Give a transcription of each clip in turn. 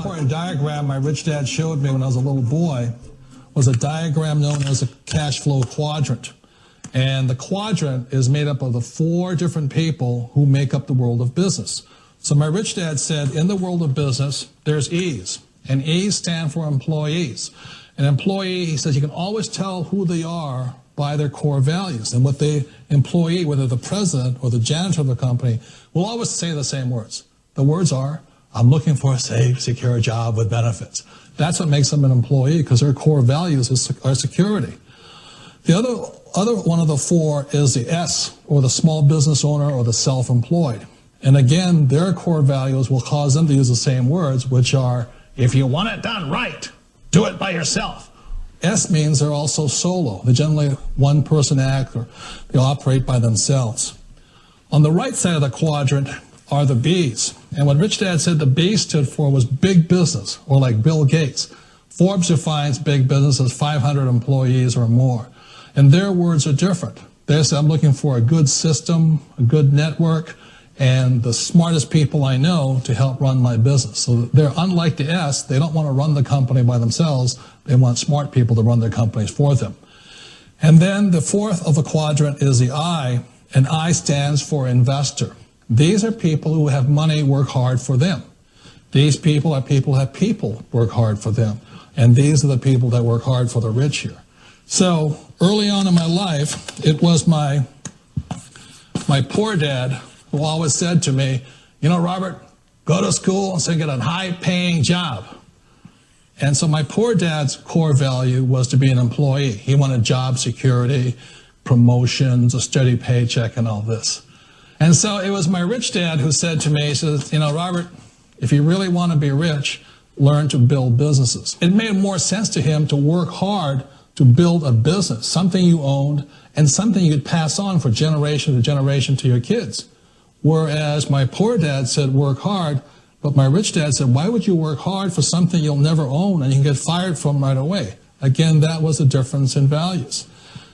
important diagram my rich dad showed me when I was a little boy was a diagram known as a cash flow quadrant. And the quadrant is made up of the 4 different people who make up the world of business. So my rich dad said, in the world of business, there's E's, and E's stand for employees. An employee, he says, you can always tell who they are by their core values. And what the employee, whether the president or the janitor of the company, will always say the same words. The words are, I'm looking for a safe, secure job with benefits. That's what makes them an employee, because their core values are security. The other one of the 4 is the S, or the small business owner or the self-employed. And again, their core values will cause them to use the same words, which are, if you want it done right, do it by yourself. S means they're also solo. They're generally one-person act, or they operate by themselves. On the right side of the quadrant are the B's. And what Rich Dad said the B stood for was big business, or like Bill Gates. Forbes defines big business as 500 employees or more. And their words are different. They say, I'm looking for a good system, a good network, and the smartest people I know to help run my business. So they're unlike the S. They don't want to run the company by themselves. They want smart people to run their companies for them. And then the 4th of the quadrant is the I, and I stands for investor. These are people who have money work hard for them. These people are people who have people work hard for them. And these are the people that work hard for the rich here. So early on in my life, it was my poor dad who always said to me, you know, Robert, go to school and so get a high-paying job. And so my poor dad's core value was to be an employee. He wanted job security, promotions, a steady paycheck, and all this. And so it was my rich dad who said to me, he says, you know, Robert, if you really want to be rich, learn to build businesses. It made more sense to him to work hard to build a business, something you owned and something you'd pass on for generation to generation to your kids. Whereas my poor dad said work hard, but my rich dad said, why would you work hard for something you'll never own and you can get fired from right away? Again, that was the difference in values.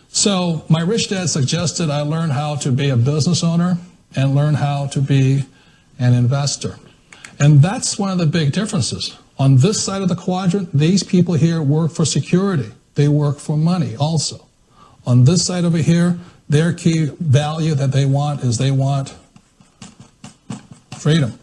So my rich dad suggested I learn how to be a business owner and learn how to be an investor. And that's one of the big differences. On this side of the quadrant, these people here work for security. They work for money also. On this side over here, their key value that they want is they want freedom.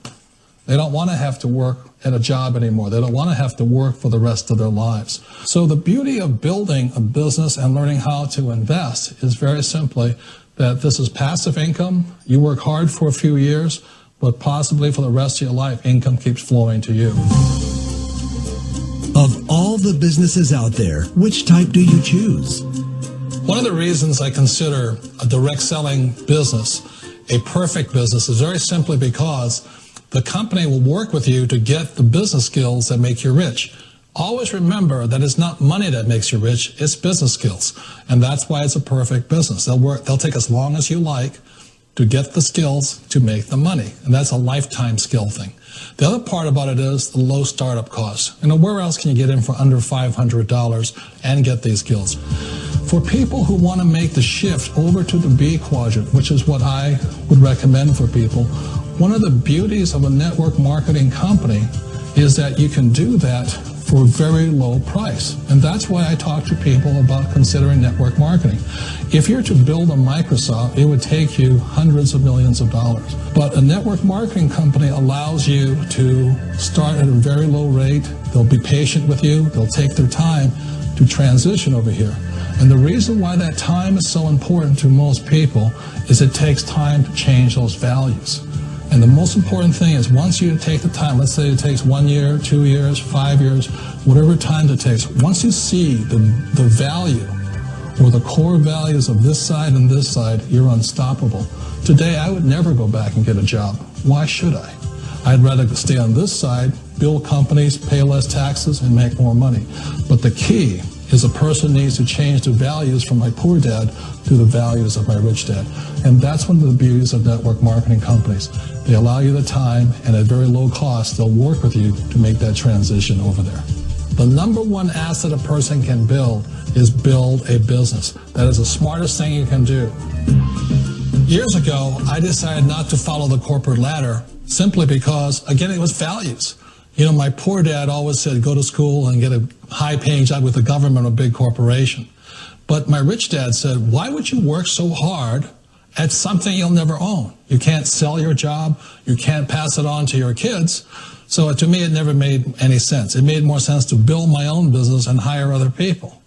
They don't want to have to work at a job anymore. They don't want to have to work for the rest of their lives. So the beauty of building a business and learning how to invest is very simply that this is passive income. You work hard for a few years, but possibly for the rest of your life, income keeps flowing to you. Of all the businesses out there, which type do you choose? One of the reasons I consider a direct selling business a perfect business is very simply because the company will work with you to get the business skills that make you rich. Always remember that it's not money that makes you rich, it's business skills. And that's why it's a perfect business. They'll take as long as you like to get the skills to make the money. And that's a lifetime skill thing. The other part about it is the low startup costs. You know, where else can you get in for under $500 and get these skills? For people who want to make the shift over to the B quadrant, which is what I would recommend for people, one of the beauties of a network marketing company is that you can do that for a very low price. And that's why I talk to people about considering network marketing. If you're to build a Microsoft, it would take you hundreds of millions of dollars. But a network marketing company allows you to start at a very low rate. They'll be patient with you. They'll take their time to transition over here. And the reason why that time is so important to most people is it takes time to change those values. And the most important thing is once you take the time, let's say it takes 1 year, 2 years, 5 years, whatever time it takes, once you see the value or the core values of this side and this side, you're unstoppable. Today, I would never go back and get a job. Why should I? I'd rather stay on this side, build companies, pay less taxes, and make more money. But the key is a person needs to change the values from my poor dad to the values of my rich dad. And that's one of the beauties of network marketing companies. They allow you the time, and at very low cost, they'll work with you to make that transition over there. The number one asset a person can build is build a business. That is the smartest thing you can do. Years ago, I decided not to follow the corporate ladder simply because, again, it was values. You know, my poor dad always said, go to school and get a high-paying job with the government or a big corporation. But my rich dad said, why would you work so hard at something you'll never own? You can't sell your job. You can't pass it on to your kids. So to me, it never made any sense. It made more sense to build my own business and hire other people.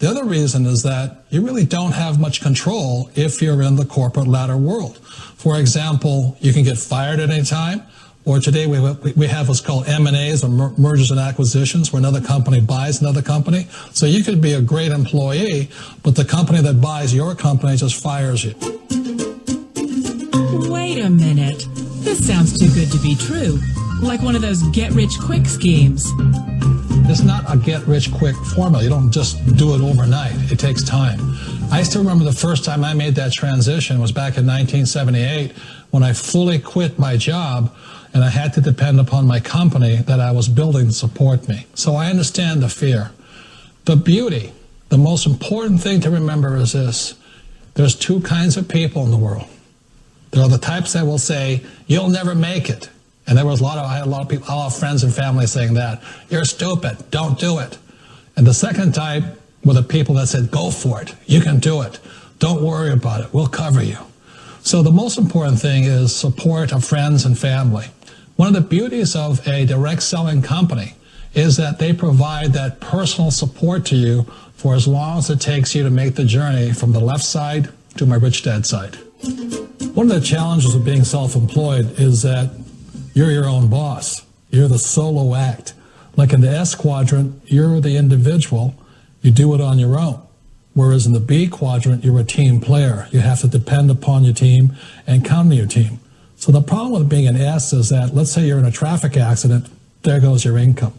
The other reason is that you really don't have much control if you're in the corporate ladder world. For example, you can get fired at any time, or today we have what's called M&As, or mergers and acquisitions, where another company buys another company. So you could be a great employee, but the company that buys your company just fires you. Wait a minute. This sounds too good to be true. Like one of those get-rich-quick schemes. It's not a get-rich-quick formula. You don't just do it overnight. It takes time. I still remember the first time I made that transition was back in 1978 when I fully quit my job and I had to depend upon my company that I was building to support me. So I understand the fear. The beauty, the most important thing to remember is this. There's two kinds of people in the world. There are the types that will say, you'll never make it. And I had a lot of people, a lot of friends and family saying that. You're stupid, don't do it. And the second type were the people that said, go for it, you can do it. Don't worry about it, we'll cover you. So the most important thing is support of friends and family. One of the beauties of a direct selling company is that they provide that personal support to you for as long as it takes you to make the journey from the left side to my rich dad side. One of the challenges of being self-employed is that you're your own boss. You're the solo act. Like in the S quadrant, you're the individual. You do it on your own. Whereas in the B quadrant, you're a team player. You have to depend upon your team and count on your team. So the problem with being an S is that, let's say you're in a traffic accident, there goes your income.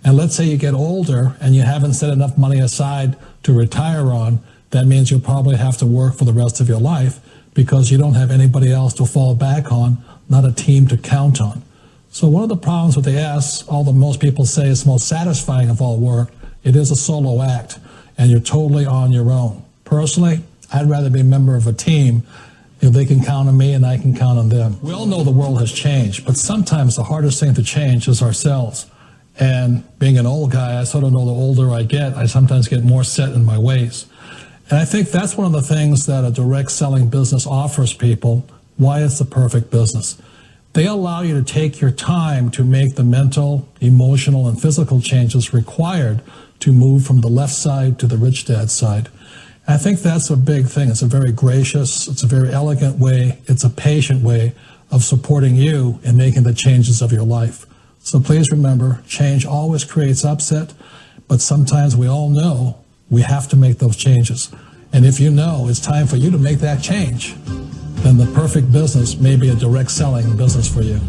And let's say you get older and you haven't set enough money aside to retire on, that means you'll probably have to work for the rest of your life because you don't have anybody else to fall back on, not a team to count on. So one of the problems with the S, although most people say it's the most satisfying of all work, it is a solo act, and you're totally on your own. Personally, I'd rather be a member of a team. If they can count on me and I can count on them. We all know the world has changed, but sometimes the hardest thing to change is ourselves. And being an old guy, I sort of know the older I get, I sometimes get more set in my ways. And I think that's one of the things that a direct selling business offers people, why it's the perfect business. They allow you to take your time to make the mental, emotional, and physical changes required to move from the left side to the rich dad side. I think that's a big thing. It's a very gracious, it's a very elegant way, it's a patient way of supporting you in making the changes of your life. So please remember, change always creates upset, but sometimes we all know we have to make those changes. And if you know it's time for you to make that change, then the perfect business may be a direct selling business for you.